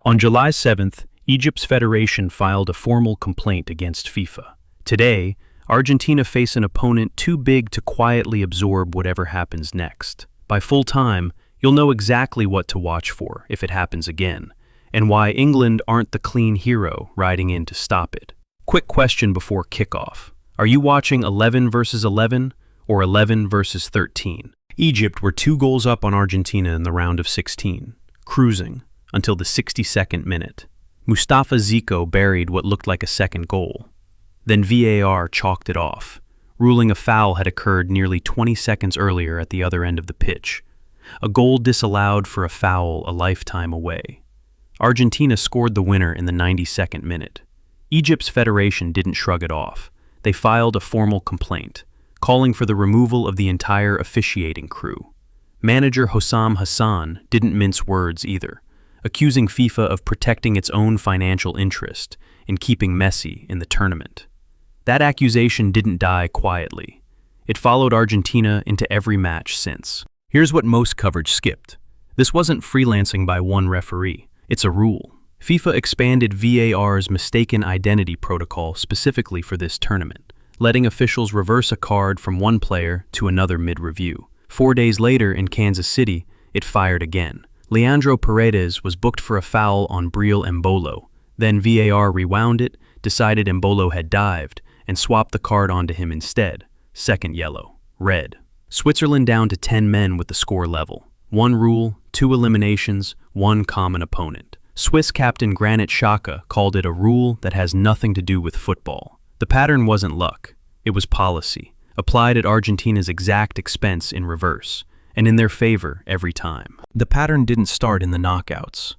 On July 7th, Egypt's federation filed a formal complaint against FIFA. Today, Argentina face an opponent too big to quietly absorb whatever happens next. By full time, you'll know exactly what to watch for if it happens again, and why England aren't the clean hero riding in to stop it. Quick question before kickoff. Are you watching 11 versus 11 or 11 versus 13? Egypt were 2 goals up on Argentina in the round of 16, cruising until the 62nd minute. Mustafa Zico buried what looked like a second goal. Then VAR chalked it off, ruling a foul had occurred nearly 20 seconds earlier at the other end of the pitch. A goal disallowed for a foul a lifetime away. Argentina scored the winner in the 92nd minute. Egypt's federation didn't shrug it off. They filed a formal complaint, calling for the removal of the entire officiating crew. Manager Hossam Hassan didn't mince words either, accusing FIFA of protecting its own financial interest in keeping Messi in the tournament. That accusation didn't die quietly. It followed Argentina into every match since. Here's what most coverage skipped. This wasn't freelancing by one referee. It's a rule. FIFA expanded VAR's mistaken identity protocol specifically for this tournament, letting officials reverse a card from one player to another mid-review. 4 days later in Kansas City, it fired again. Leandro Paredes was booked for a foul on Breel Embolo. Then VAR rewound it, decided Embolo had dived, and swapped the card onto him instead. Second yellow. Red. Switzerland down to 10 men with the score level. 1 rule, 2 eliminations, 1 common opponent. Swiss captain Granit Xhaka called it a rule that has nothing to do with football. The pattern wasn't luck. It was policy, applied at Argentina's exact expense in reverse, and in their favor every time. The pattern didn't start in the knockouts.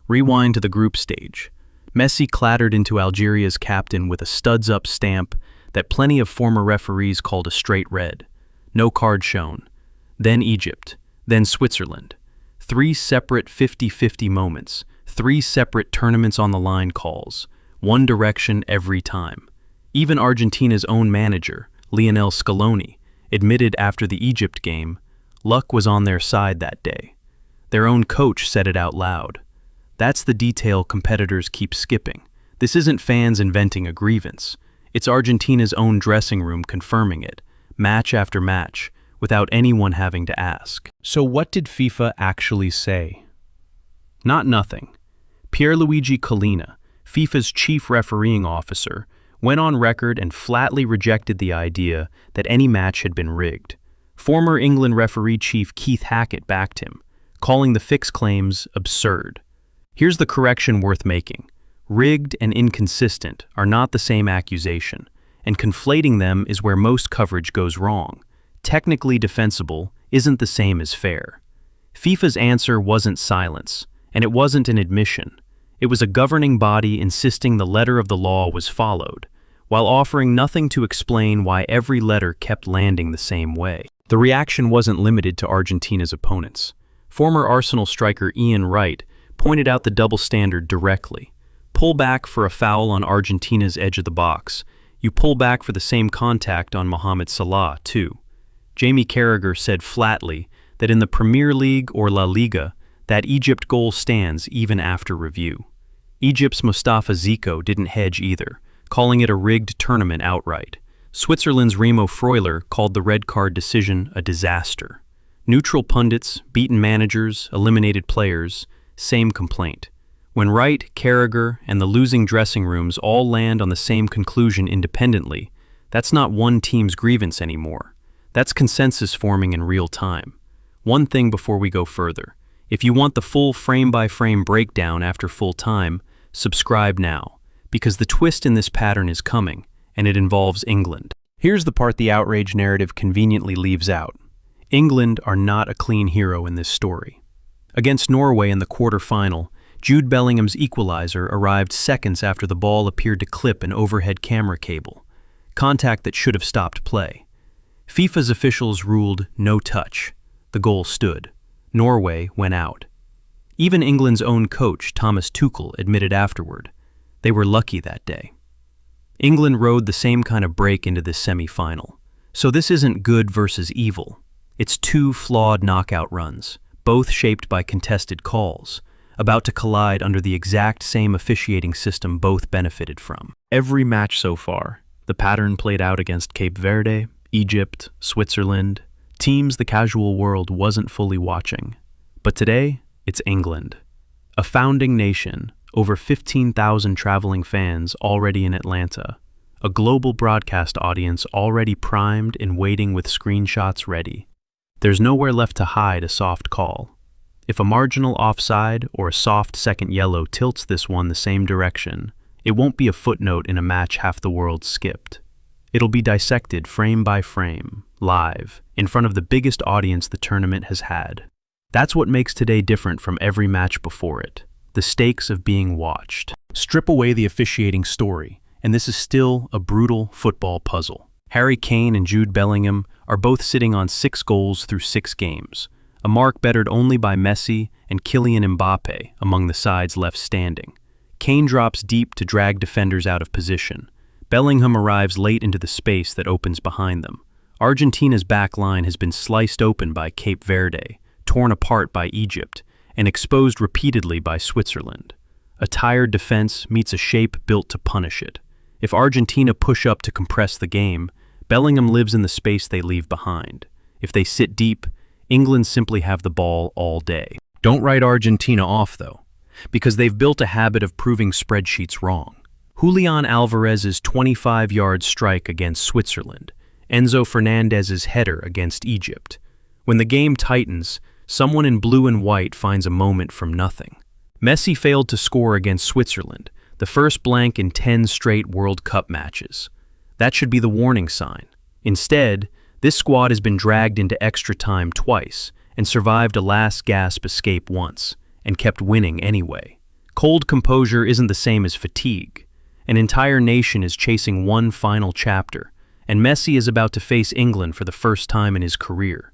Rewind to the group stage. Messi clattered into Algeria's captain with a studs-up stamp that plenty of former referees called a straight red. No card shown. Then Egypt. Then Switzerland. 3 separate 50-50 moments. 3 separate tournaments on the line calls. One direction every time. Even Argentina's own manager, Lionel Scaloni, admitted after the Egypt game, luck was on their side that day. Their own coach said it out loud. That's the detail competitors keep skipping. This isn't fans inventing a grievance. It's Argentina's own dressing room confirming it, match after match, without anyone having to ask. So what did FIFA actually say? Not nothing. Pierluigi Collina, FIFA's chief refereeing officer, went on record and flatly rejected the idea that any match had been rigged. Former England referee chief Keith Hackett backed him, calling the fix claims absurd. Here's the correction worth making. Rigged and inconsistent are not the same accusation, and conflating them is where most coverage goes wrong. Technically defensible isn't the same as fair. FIFA's answer wasn't silence, and it wasn't an admission. It was a governing body insisting the letter of the law was followed, while offering nothing to explain why every letter kept landing the same way. The reaction wasn't limited to Argentina's opponents. Former Arsenal striker Ian Wright pointed out the double standard directly. Pull back for a foul on Argentina's edge of the box. You pull back for the same contact on Mohamed Salah, too. Jamie Carragher said flatly that in the Premier League or La Liga, that Egypt goal stands even after review. Egypt's Mustafa Zico didn't hedge either, calling it a rigged tournament outright. Switzerland's Remo Freuler called the red card decision a disaster. Neutral pundits, beaten managers, eliminated players, same complaint. When Wright, Carragher, and the losing dressing rooms all land on the same conclusion independently, that's not one team's grievance anymore. That's consensus forming in real time. One thing before we go further. If you want the full frame-by-frame breakdown after full time, subscribe now, because the twist in this pattern is coming, and it involves England. Here's the part the outrage narrative conveniently leaves out. England are not a clean hero in this story. Against Norway in the quarter-final, Jude Bellingham's equalizer arrived seconds after the ball appeared to clip an overhead camera cable, contact that should have stopped play. FIFA's officials ruled no touch. The goal stood. Norway went out. Even England's own coach, Thomas Tuchel, admitted afterward, they were lucky that day. England rode the same kind of break into this semi-final. So this isn't good versus evil. It's 2 flawed knockout runs, both shaped by contested calls, about to collide under the exact same officiating system both benefited from. Every match so far, the pattern played out against Cape Verde, Egypt, Switzerland, teams the casual world wasn't fully watching. But today, it's England. A founding nation, over 15,000 traveling fans already in Atlanta, a global broadcast audience already primed and waiting with screenshots ready. There's nowhere left to hide a soft call. If a marginal offside or a soft second yellow tilts this one the same direction, it won't be a footnote in a match half the world skipped. It'll be dissected frame by frame, live, in front of the biggest audience the tournament has had. That's what makes today different from every match before it, the stakes of being watched. Strip away the officiating story, and this is still a brutal football puzzle. Harry Kane and Jude Bellingham are both sitting on 6 goals through 6 games, a mark bettered only by Messi and Kylian Mbappe among the sides left standing. Kane drops deep to drag defenders out of position. Bellingham arrives late into the space that opens behind them. Argentina's back line has been sliced open by Cape Verde, torn apart by Egypt, and exposed repeatedly by Switzerland. A tired defense meets a shape built to punish it. If Argentina push up to compress the game, Bellingham lives in the space they leave behind. If they sit deep, England simply have the ball all day. Don't write Argentina off, though, because they've built a habit of proving spreadsheets wrong. Julian Alvarez's 25-yard strike against Switzerland, Enzo Fernandez's header against Egypt. When the game tightens, someone in blue and white finds a moment from nothing. Messi failed to score against Switzerland, the first blank in 10 straight World Cup matches. That should be the warning sign. Instead, this squad has been dragged into extra time twice and survived a last-gasp escape once, and kept winning anyway. Cold composure isn't the same as fatigue. An entire nation is chasing one final chapter, and Messi is about to face England for the first time in his career.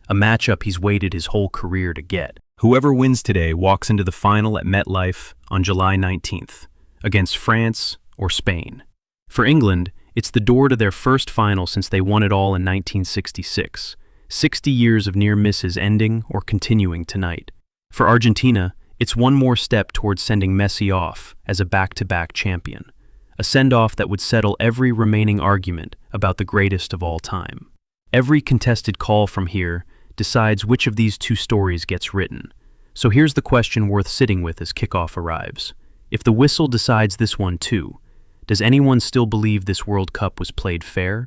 A matchup he's waited his whole career to get. Whoever wins today walks into the final at MetLife on July 19th, against France or Spain. For England, it's the door to their first final since they won it all in 1966. 60 years of near misses ending or continuing tonight. For Argentina, it's one more step towards sending Messi off as a back-to-back champion. A send-off that would settle every remaining argument about the greatest of all time. Every contested call from here decides which of these two stories gets written. So here's the question worth sitting with as kickoff arrives. If the whistle decides this one too, does anyone still believe this World Cup was played fair?